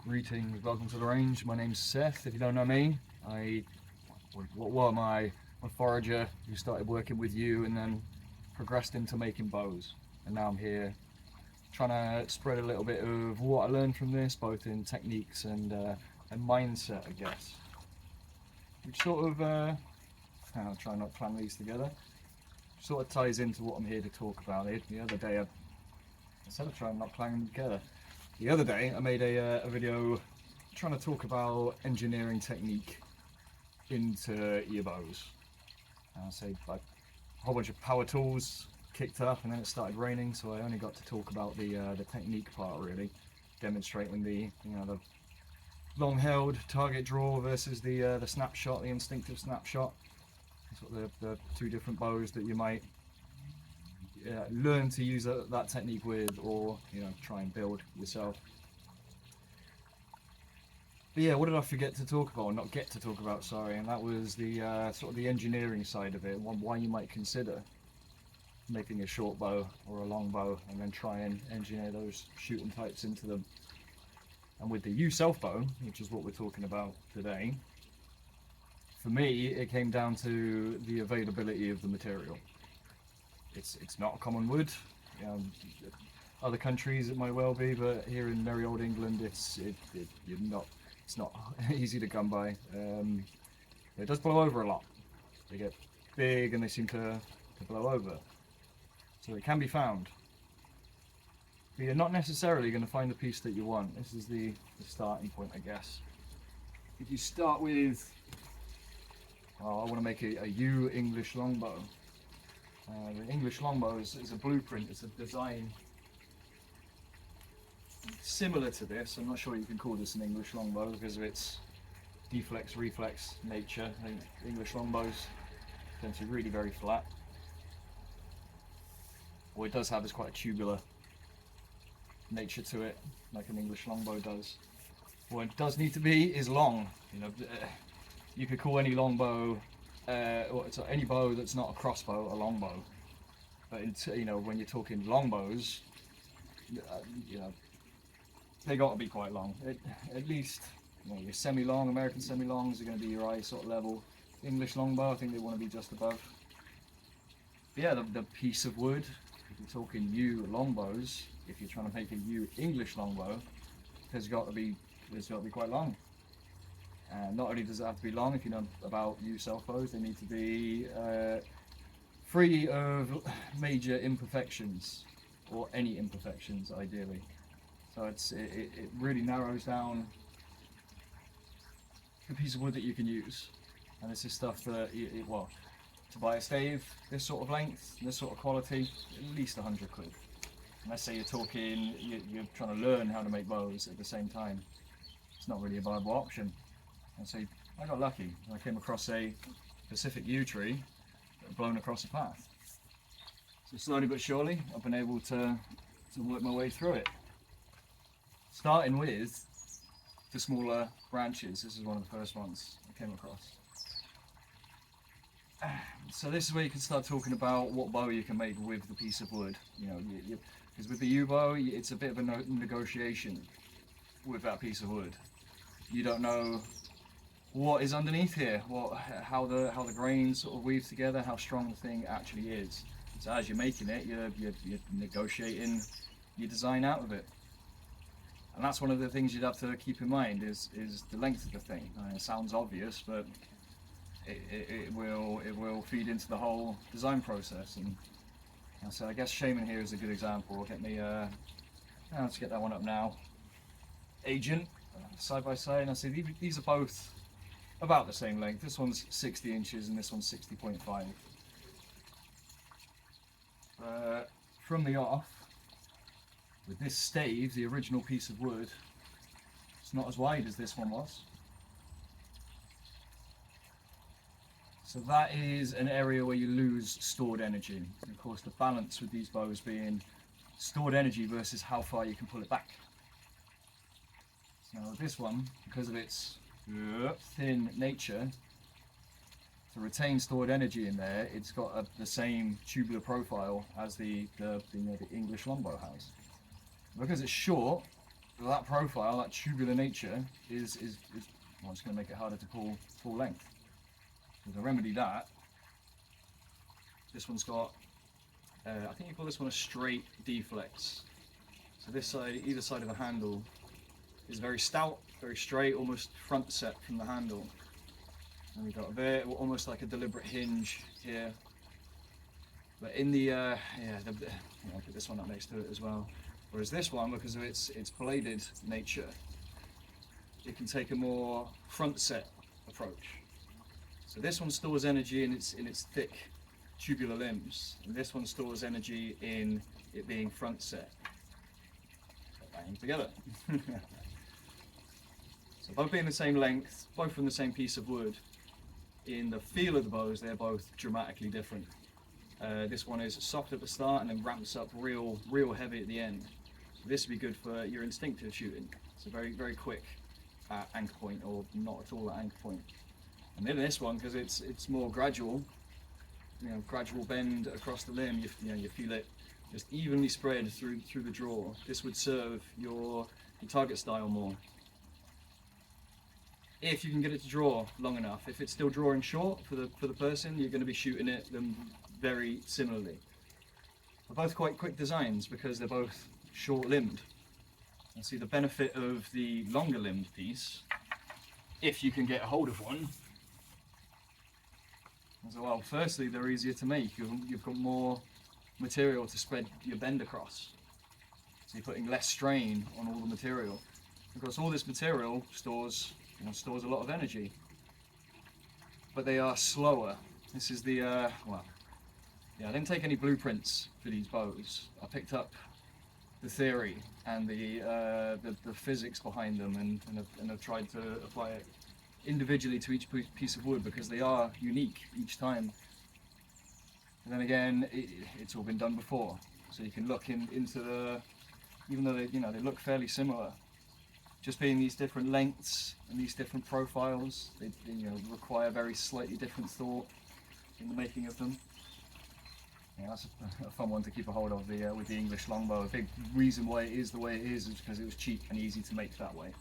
Greetings, welcome to the range. My name's Seth. If you don't know me, I'm a forager who started working with you and then progressed into making bows. And now I'm here trying to spread a little bit of what I learned from this, both in techniques and mindset, I guess. Which sort of, I'll try not to plan these together, sort of ties into what I'm here to talk about. The other day, I said I'd try and not plan them together. The other day I made a video trying to talk about engineering technique into your bows. I say like a whole bunch of power tools kicked up, and then it started raining, so I only got to talk about the technique part, really, demonstrating the long held target draw versus the snapshot, the instinctive snapshot. Sort of the two different bows that you might learn to use that technique with, or try and build yourself. But yeah, what did I forget to talk about, or not get to talk about, sorry, and that was the sort of the engineering side of it, why you might consider making a short bow or a long bow and then try and engineer those shooting types into them. And with the Selfbow, which is what we're talking about today, for me it came down to the availability of the material. It's not common wood. Other countries it might well be, but here in merry old England, it's not easy to come by. It does blow over a lot. They get big and they seem to blow over. So it can be found. But you're not necessarily going to find the piece that you want. This is the starting point, I guess. If you start with, I want to make a U English longbow. The English longbow is a blueprint, it's a design similar to this. I'm not sure you can call this an English longbow because of its deflex reflex nature. I think English longbows tend to be really very flat. What it does have is quite a tubular nature to it, like an English longbow does. What it does need to be is long. You could call any longbow, any bow that's not a crossbow, a longbow. But when you're talking longbows, they got to be quite long. At least, your semi-long, American semi-longs are going to be your eye sort of level. English longbow, I think they want to be just above. But yeah, the piece of wood. If you're talking U longbows, if you're trying to make a U English longbow, there's got to be quite long. And not only does it have to be long, if you know about U Selfbows, they need to be free of major imperfections, or any imperfections ideally. So it really narrows down the piece of wood that you can use. And this is stuff that, to buy a stave this sort of length, this sort of quality, at least 100 quid. And let's say you're talking, you're trying to learn how to make bows at the same time. It's not really a viable option. And so I got lucky. I came across a Pacific yew tree that had blown across a path. So slowly but surely, I've been able to work my way through it. Starting with the smaller branches. This is one of the first ones I came across. So this is where you can start talking about what bow you can make with the piece of wood. Because with the yew bow, it's a bit of a negotiation with that piece of wood. You don't know what is underneath here, how the grains sort of weave together, how strong the thing actually is. So as you're making it, you're negotiating your design out of it. And that's one of the things you'd have to keep in mind is the length of the thing. It sounds obvious, but it will feed into the whole design process. And so I guess Shaman here is a good example. Let's get that one up now. Agent, side by side, and I see these are both about the same length. This one's 60 inches and this one's 60.5. From the off, with this stave, the original piece of wood, it's not as wide as this one was. So that is an area where you lose stored energy. And of course, the balance with these bows being stored energy versus how far you can pull it back. So this one, because of its thin nature, to retain stored energy in there, it's got the same tubular profile as the English longbow has. Because it's short, that profile, that tubular nature, is well, it's going to make it harder to pull full length. So to remedy that, this one's got, I think you call this one a straight deflex. So this side, either side of the handle, is very stout, very straight, almost front set from the handle. And we've got a bit, almost like a deliberate hinge here. But in the, I'll put this one up next to it as well. Whereas this one, because of its bladed nature, it can take a more front set approach. So this one stores energy in its thick tubular limbs, and this one stores energy in it being front set. Bang together. So both being the same length, both from the same piece of wood, in the feel of the bows, they're both dramatically different. This one is soft at the start and then ramps up real heavy at the end. So this would be good for your instinctive shooting. It's a very quick anchor point, or not at all at anchor point. And then this one, because it's more gradual, gradual bend across the limb. You feel it just evenly spread through the draw. This would serve your target style more. If you can get it to draw long enough. If it's still drawing short for the person, you're going to be shooting them very similarly. They're both quite quick designs because they're both short-limbed. And see the benefit of the longer-limbed piece, if you can get a hold of one, as well. Firstly, they're easier to make. You've got more material to spread your bend across. So you're putting less strain on all the material. Because all this material stores a lot of energy. But they are slower. This is the, I didn't take any blueprints for these bows. I picked up the theory and the physics behind them, and I've tried to apply it individually to each piece of wood because they are unique each time. And then again, it's all been done before, so you can look into the, even though they look fairly similar, just being these different lengths and these different profiles, they require very slightly different thought in the making of them. Yeah, that's a fun one to keep a hold of with the English longbow. A big reason why it is the way it is because it was cheap and easy to make that way.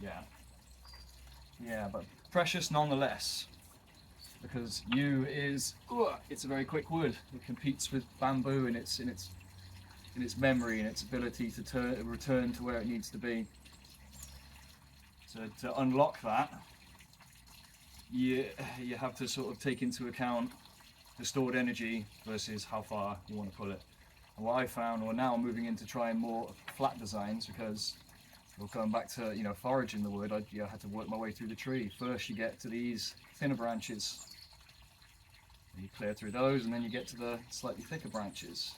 Yeah, but precious nonetheless, because yew it's a very quick wood. It competes with bamboo in its memory and its ability to return to where it needs to be. So to unlock that, you have to sort of take into account the stored energy versus how far you want to pull it. And what I found, well, now I'm moving into trying more flat designs because, well, going back to foraging the wood, I had to work my way through the tree. First you get to these thinner branches, you clear through those, and then you get to the slightly thicker branches.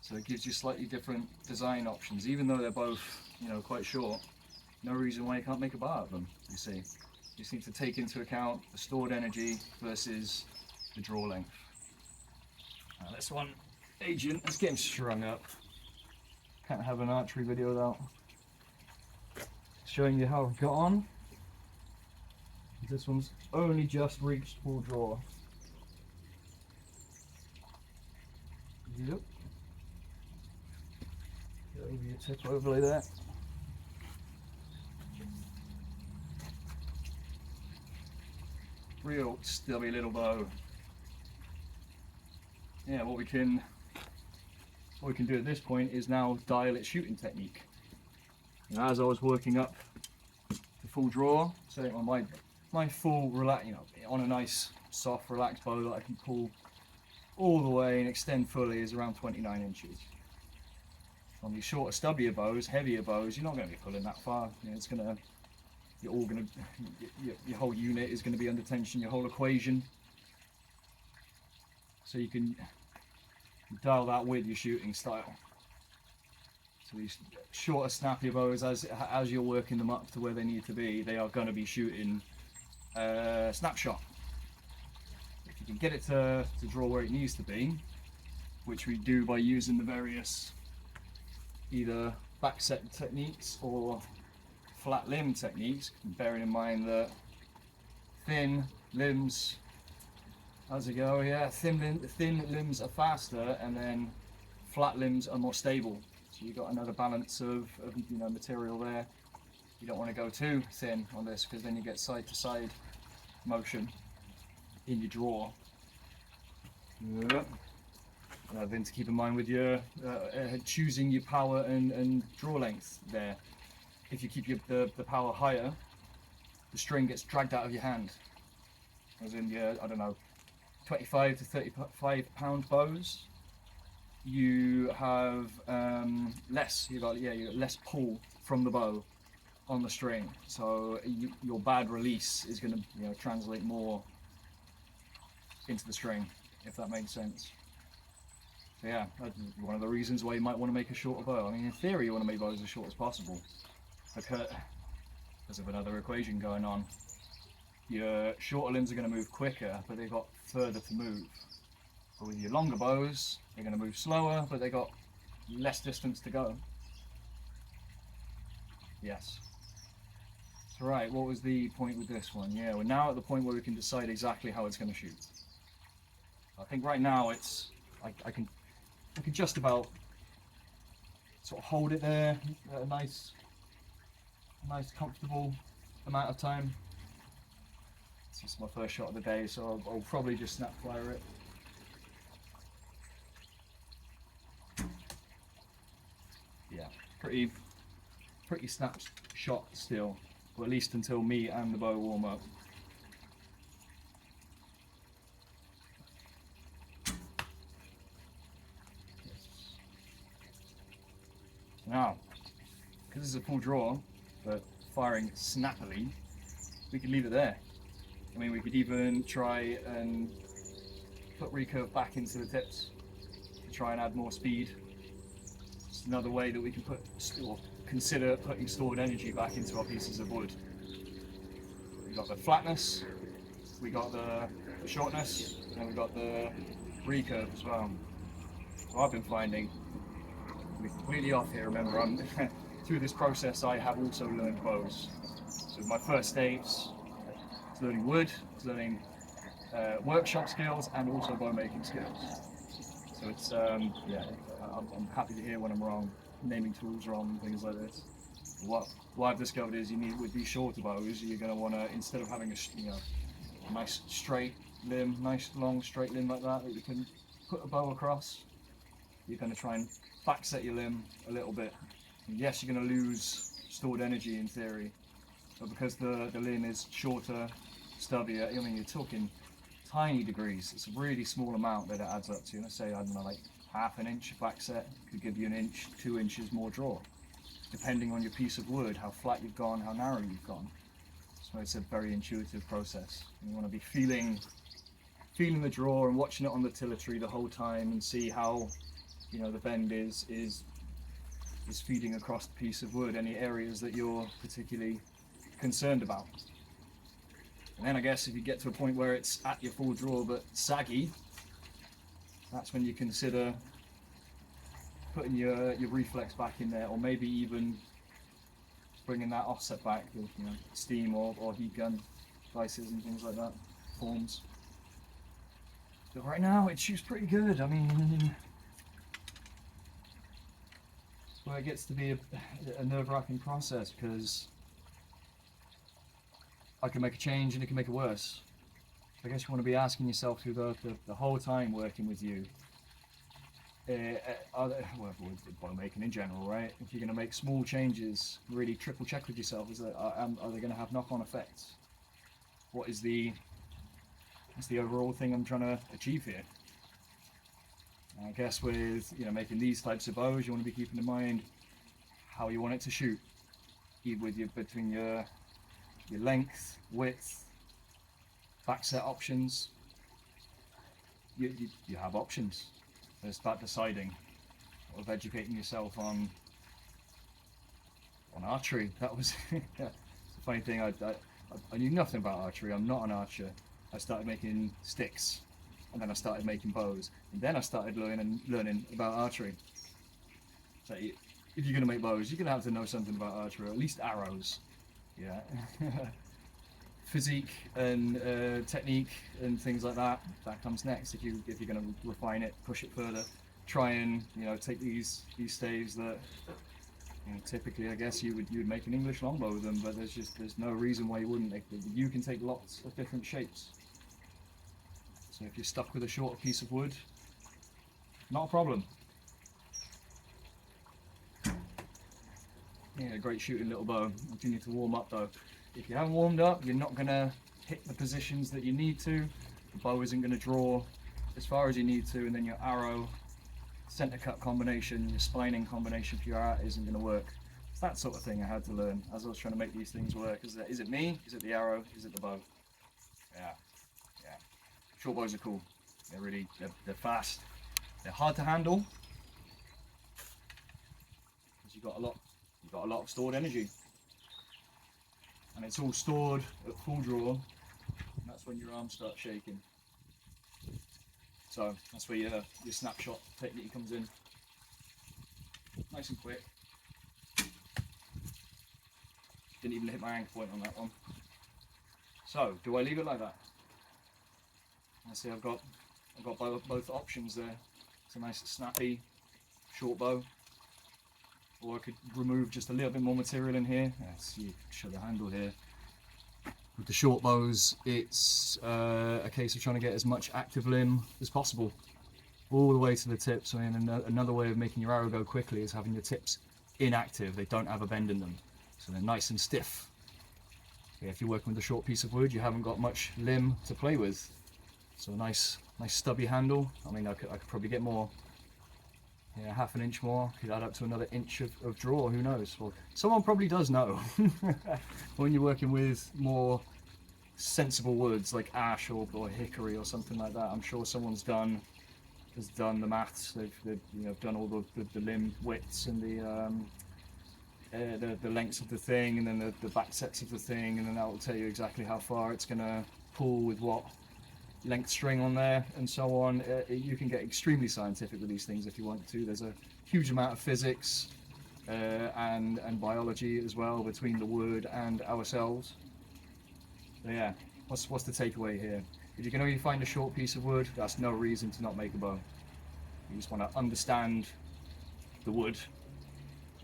So it gives you slightly different design options, even though they're both quite short. No reason why you can't make a bar of them. You see, you just need to take into account the stored energy versus the draw length. Now this one, Agent, is getting strung up. Can't have an archery video without showing you how I've got on. This one's only just reached full draw. Yep. Get over your tip overlay there. Real stubby little bow. Yeah, what we can do at this point is now dial its shooting technique. As I was working up the full draw, setting on my full relax, on a nice soft relaxed bow that I can pull all the way and extend fully, is around 29 inches. On these shorter, stubbier bows, heavier bows, you're not going to be pulling that far. Your whole unit is going to be under tension, your whole equation. So you can dial that with your shooting style. So these shorter, snappier bows, as you're working them up to where they need to be, they are going to be shooting snapshot. If you can get it to draw where it needs to be, which we do by using the various either back set techniques or flat limb techniques, bearing in mind that thin limbs, how's it go? Yeah, thin limbs are faster, and then flat limbs are more stable. So So you've got another balance of material there. You don't want to go too thin on this, because then you get side to side motion in your draw. Another thing to keep in mind with your choosing your power and draw length there. If you keep the power higher, the string gets dragged out of your hand. As in your, I don't know, 25 to 35 pound bows, you have less. You got less pull from the bow on the string, so your bad release is going to translate more into the string, if that makes sense. So yeah, that's one of the reasons why you might want to make a shorter bow. I mean, in theory, you want to make bows as short as possible, because of another equation going on. Your shorter limbs are going to move quicker, but they've got further to move. But with your longer bows, they're going to move slower, but they've got less distance to go. Yes. So right, what was the point with this one? Yeah, we're now at the point where we can decide exactly how it's going to shoot. I think right now it's, I can just about sort of hold it there at a nice comfortable amount of time. This is my first shot of the day, so I'll probably just snap fire it. Yeah, pretty snap shot still, or at least until me and the bow warm up. Now, because it's a full draw, but firing snappily, we could leave it there. I mean, we could even try and put recurve back into the tips to try and add more speed. It's another way that we can consider putting stored energy back into our pieces of wood. We've got the flatness, we got the shortness, and we've got the recurve as well. So I've been finding, to be completely off here, remember, through this process I have also learned bows. So my first stage, it's learning wood, it's learning workshop skills, and also bow making skills. So it's, I'm happy to hear when I'm wrong, naming tools wrong and things like this. What I've discovered is you need, with these shorter bows, you're going to want to, instead of having a nice straight limb, nice long straight limb like that you can put a bow across, you're going to try and back set your limb a little bit. And yes, you're going to lose stored energy in theory, but because the limb is shorter, stubbier, I mean, you're talking tiny degrees. It's a really small amount that it adds up to. Let's say, I don't know, like half an inch back set could give you an inch, 2 inches more draw, depending on your piece of wood, how flat you've gone, how narrow you've gone. So it's a very intuitive process. You want to be feeling the draw and watching it on the tiller the whole time, and see how the bend is feeding across the piece of wood, any areas that you're particularly concerned about. And then I guess if you get to a point where it's at your full draw but saggy, that's when you consider putting your reflex back in there, or maybe even bringing that offset back with steam or heat gun devices and things like that, forms. But right now it shoots pretty good. I mean, it's where it gets to be a nerve-wracking process, because I can make a change and it can make it worse. I guess you want to be asking yourself through the whole time working with you, with bow making in general, right? If you're going to make small changes, really triple check with yourself, are they going to have knock-on effects? What's the overall thing I'm trying to achieve here? And I guess with making these types of bows, you want to be keeping in mind how you want it to shoot, either between your length, width, backset options. You have options. It's about deciding, of educating yourself on archery. That was it's a funny thing. I knew nothing about archery. I'm not an archer. I started making sticks, and then I started making bows, and then I started learning about archery. So if you're going to make bows, you're going to have to know something about archery, or at least arrows. Yeah. Physique and technique and things like that comes next if you're going to refine it, push it further. try and, you know, take these staves that, you know, typically I guess you would make an English longbow with them, but there's no reason why you wouldn't. You can take lots of different shapes. So if you're stuck with a shorter piece of wood, not a problem. Yeah, great shooting little bow. You do need to warm up though. If you haven't warmed up, you're not gonna hit the positions that you need to. The bow isn't gonna draw as far as you need to, and then your arrow center cut combination, your splining combination for your arrow isn't gonna work. It's that sort of thing I had to learn as I was trying to make these things work. Is it me? Is it the arrow? Is it the bow? Yeah. Short bows are cool. They're fast. They're hard to handle because you've got a lot of stored energy, and it's all stored at full draw. And that's when your arms start shaking. So that's where your snapshot technique comes in. Nice and quick. Didn't even hit my anchor point on that one. So do I leave it like that? I see I've got both options there. It's a nice snappy short bow, or I could remove just a little bit more material in here. Let's see, show the handle here. With the short bows, it's a case of trying to get as much active limb as possible, all the way to the tips. I mean, another way of making your arrow go quickly is having your tips inactive. They don't have a bend in them, so they're nice and stiff. Yeah, if you're working with a short piece of wood, you haven't got much limb to play with. So a nice stubby handle. I mean, I could probably get more. Yeah, half an inch more. Could add up to another inch of draw. Who knows? Well, someone probably does know. When you're working with more sensible woods like ash or hickory or something like that, I'm sure someone's has done the maths. They've you know, done all the limb widths and the lengths of the thing, and then the back sets of the thing, and then that will tell you exactly how far it's gonna pull with what length string on there and so on. You can get extremely scientific with these things if you want to. There's a huge amount of physics and biology as well between the wood and ourselves. So yeah, what's the takeaway here? If you can only find a short piece of wood, that's no reason to not make a bow. You just want to understand the wood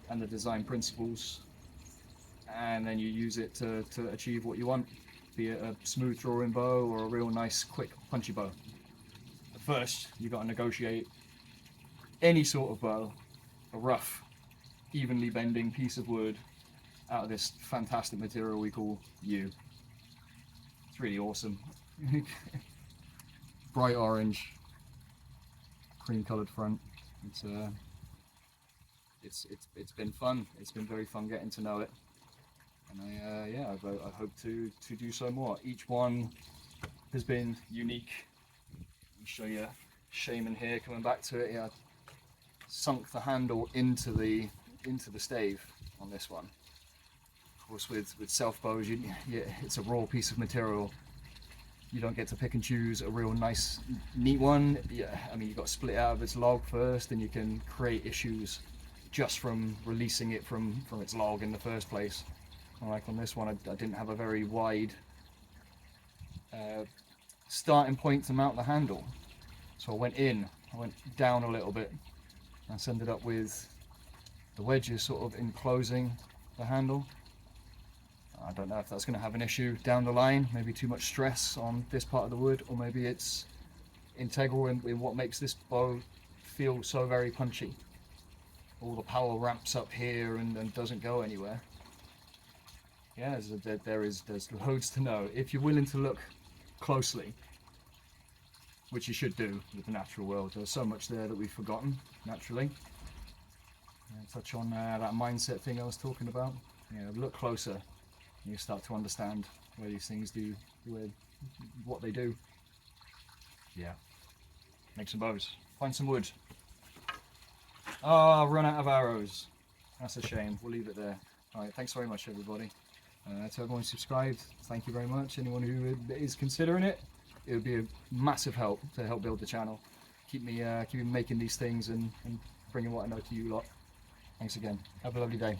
and the design principles, and then you use it to achieve what you want. Be it a smooth drawing bow or a real nice quick punchy bow. But first you've got to negotiate any sort of bow, a rough, evenly bending piece of wood out of this fantastic material we call yew. It's really awesome. Bright orange, cream coloured front. It's been fun. It's been very fun getting to know it. And I hope to do so more. Each one has been unique. Let me show you Shaman here, coming back to it. Yeah, I sunk the handle into the stave on this one. Of course, with Selfbows, it's a raw piece of material. You don't get to pick and choose a real nice, neat one. Yeah, I mean, you've got to split it out of its log first, and you can create issues just from releasing it from its log in the first place. Like on this one, I didn't have a very wide starting point to mount the handle, so I went down a little bit. I ended up with the wedges sort of enclosing the handle. I don't know if that's going to have an issue down the line, maybe too much stress on this part of the wood, or maybe it's integral in what makes this bow feel so very punchy. All the power ramps up here and doesn't go anywhere. Yeah, there's loads to know. If you're willing to look closely, which you should do with the natural world, there's so much there that we've forgotten naturally. Touch on that mindset thing I was talking about. Look closer, and you start to understand where these things do, what they do. Yeah, make some bows, find some wood. Run out of arrows. That's a shame. We'll leave it there. Alright, thanks very much everybody. To everyone subscribed, thank you very much. Anyone who is considering it, it would be a massive help to help build the channel. Keep me making these things and bringing what I know to you lot. Thanks again. Have a lovely day.